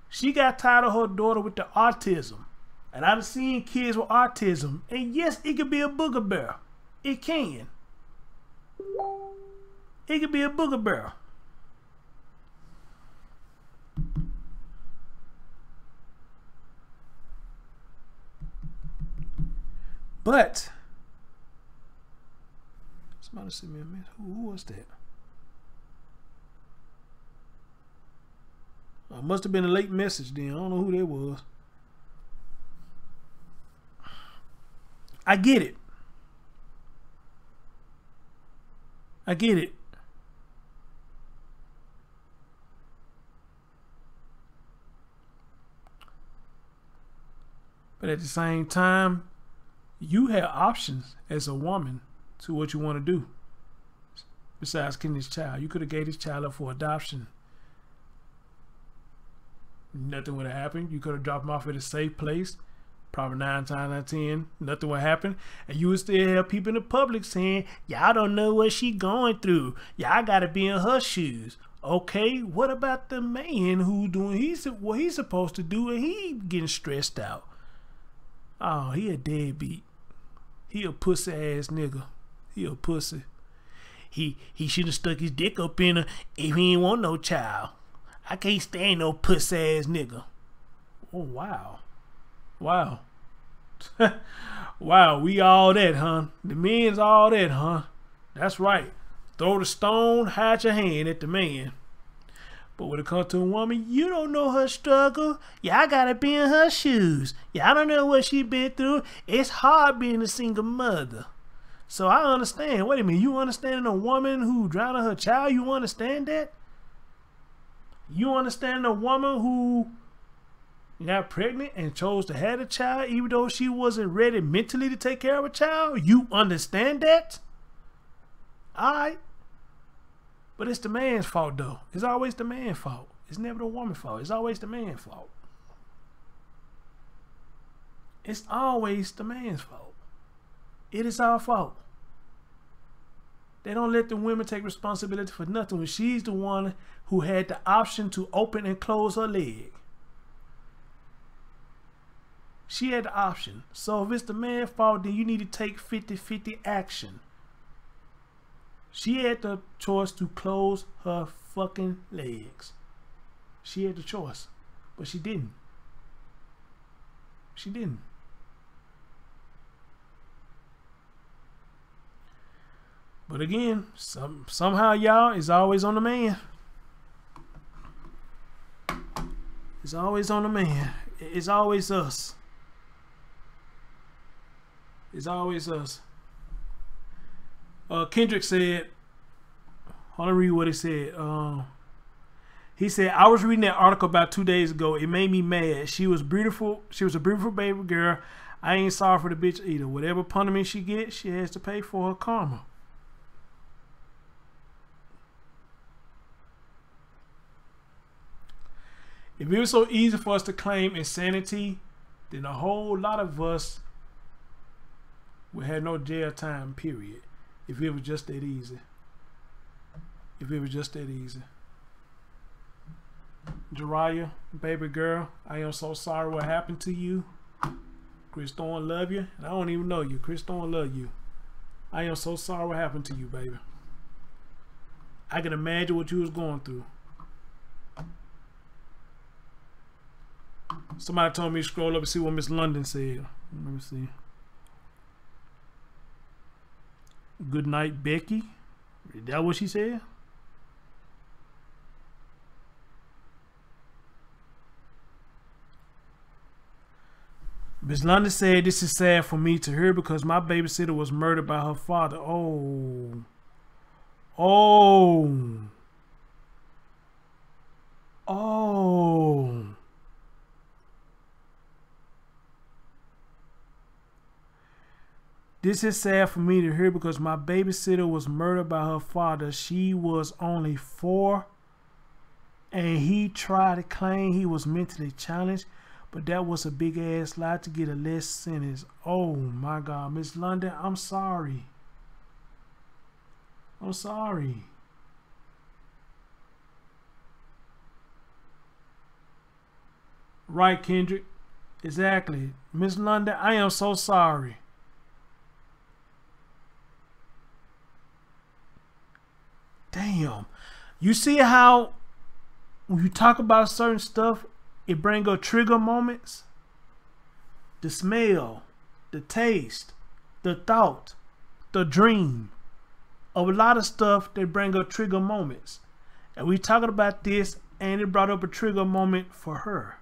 She got tired of her daughter with the autism. And I've seen kids with autism. And yes, it could be a booger bear. It can. It could be a booger bear. But somebody sent me a message. Who was that? It must have been a late message then. I don't know who that was. I get it. I get it. But at the same time, you have options as a woman to what you want to do. Besides killing this child, you could have gave this child up for adoption. Nothing would have happened. You could have dropped him off at a safe place. Probably 9 times out of 10, nothing would happen. And you would still have people in the public saying, y'all don't know what she going through. Y'all got to be in her shoes. Okay, what about the man who doing what he's supposed to do and he getting stressed out? Oh, he a deadbeat. He a pussy ass nigga. He a pussy. He should have stuck his dick up in her if he ain't want no child. I can't stand no pussy ass nigga. Oh, wow. Wow. Wow, we all that, huh? The men's all that, huh? That's right. Throw the stone, hide your hand at the man. But when it comes to a woman, you don't know her struggle. Y'all gotta be in her shoes. Y'all don't know what she been through. It's hard being a single mother. So I understand. Wait a minute, you understand a woman who drowned her child? You understand that? You understand a woman who got pregnant and chose to have a child even though she wasn't ready mentally to take care of a child? You understand that? Alright. But it's the man's fault though. It's always the man's fault. It's never the woman's fault. It's always the man's fault. It's always the man's fault. It is our fault. They don't let the women take responsibility for nothing when she's the one who had the option to open and close her leg. She had the option. So if it's the man's fault, then you need to take 50-50 action. She had the choice to close her fucking legs. She had the choice, but she didn't. She didn't. But again, somehow y'all, it's always on the man. It's always on the man. It's always us. It's always us. Kendrick said, I want to read what he said. He said, I was reading that article about 2 days ago. It made me mad. She was beautiful. She was a beautiful baby girl. I ain't sorry for the bitch either. Whatever punishment she gets, she has to pay for her karma. If it was so easy for us to claim insanity, then a whole lot of us would have no jail time, period. If it was just that easy. If it was just that easy. Jariah, baby girl, I am so sorry what happened to you. Chris Thorns love you. And I don't even know you. Chris Thorns love you. I am so sorry what happened to you, baby. I can imagine what you was going through. Somebody told me to scroll up and see what Miss London said. Let me see. Good night, Becky. Is that what she said? Miss London said, this is sad for me to hear because my babysitter was murdered by her father. Oh. Oh. Oh. This is sad for me to hear because my babysitter was murdered by her father. She was only 4 and he tried to claim he was mentally challenged, but that was a big ass lie to get a less sentence. Oh my God, Miss London, I'm sorry. I'm sorry. Right, Kendrick. Exactly. Miss London, I am so sorry. Damn. You see how when you talk about certain stuff, it brings up trigger moments? The smell, the taste, the thought, the dream of a lot of stuff that bring up trigger moments. And we talking about this and it brought up a trigger moment for her.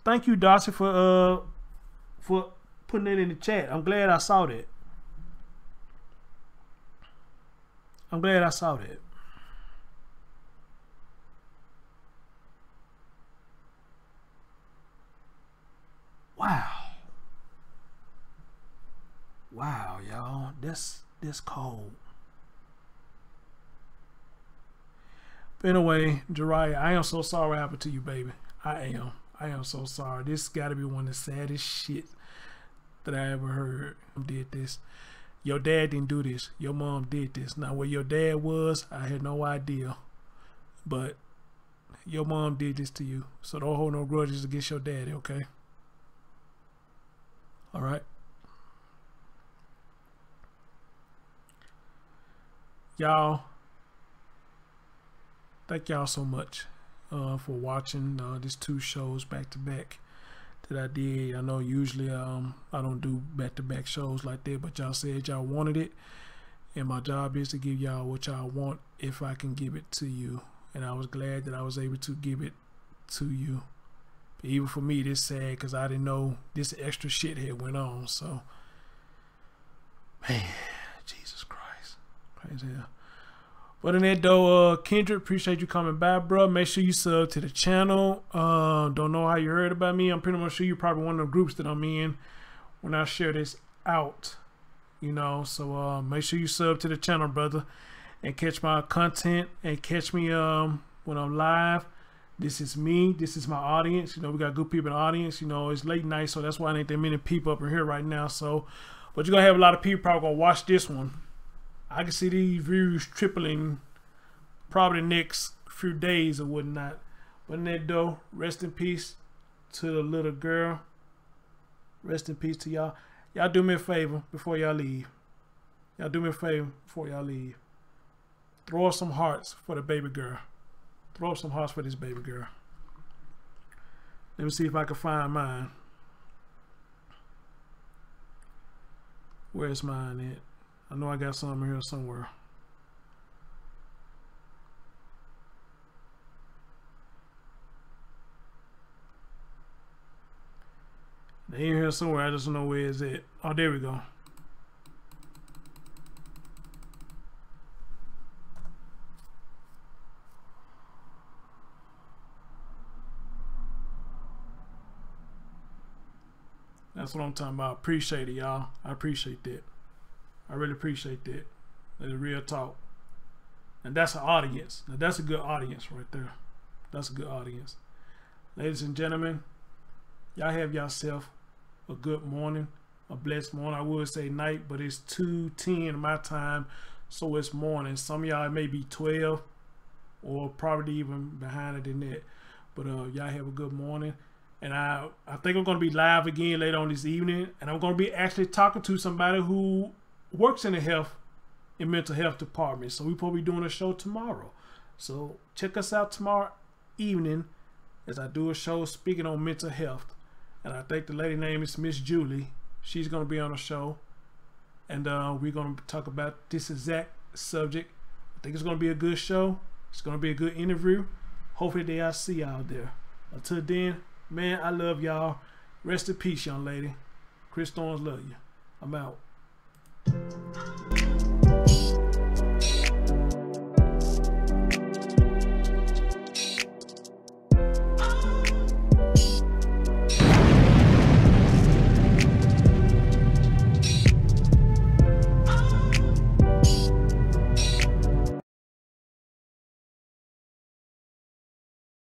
Thank you, Darcy, for putting it in the chat. I'm glad I saw that. I'm glad I saw that. Wow. Wow, y'all. That's cold. But anyway, Jariah, I am so sorry what happened to you, baby. I am so sorry. This got to be one of the saddest shit that I ever heard. Did this. Your dad didn't do this. Your mom did this. Now, where your dad was, I had no idea. But your mom did this to you. So don't hold no grudges against your daddy, okay? All right? Y'all, thank y'all so much for watching these 2 shows back to back that I did. I know usually I don't do back-to-back shows like that, but y'all said y'all wanted it, and my job is to give y'all what y'all want if I can give it to you. And I was glad that I was able to give it to you. But even for me, this sad because I didn't know this extra shit had went on. So, man, Jesus Christ, crazy hell. But in that though, Kendrick, appreciate you coming by, bro. Make sure you sub to the channel. Don't know how you heard about me. I'm pretty much sure you're probably one of the groups that I'm in when I share this out. You know, so make sure you sub to the channel, brother, and catch my content and catch me when I'm live. This is me. This is my audience. You know, we got good people in the audience. You know, it's late night, so that's why I ain't that many people up in here right now. So, but you're gonna have a lot of people probably gonna watch this one. I can see these views tripling probably the next few days or whatnot. But in that though, rest in peace to the little girl. Rest in peace to y'all. Y'all do me a favor before y'all leave. Y'all do me a favor before y'all leave. Throw up some hearts for the baby girl. Throw up some hearts for this baby girl. Let me see if I can find mine. Where's mine at? I know I got some here somewhere. They in here somewhere. I just don't know where it's at. Oh, there we go. That's what I'm talking about. Appreciate it, y'all. I appreciate that. I really appreciate that. That's real talk. And that's an audience. Now that's a good audience right there. That's a good audience. Ladies and gentlemen, y'all have yourself a good morning, a blessed morning. I would say night, but it's 2:10 my time, so it's morning. Some of y'all may be 12 or probably even behind it than that. But y'all have a good morning. And I think I'm going to be live again later on this evening. And I'm going to be actually talking to somebody who works in the health and mental health department. So we'll probably be doing a show tomorrow. So check us out tomorrow evening as I do a show speaking on mental health. And I think the lady name is Miss Julie. She's going to be on the show. And we're going to talk about this exact subject. I think it's going to be a good show. It's going to be a good interview. Hopefully I'll see y'all there. Until then, man, I love y'all. Rest in peace, young lady. Chris Thorns love you. I'm out.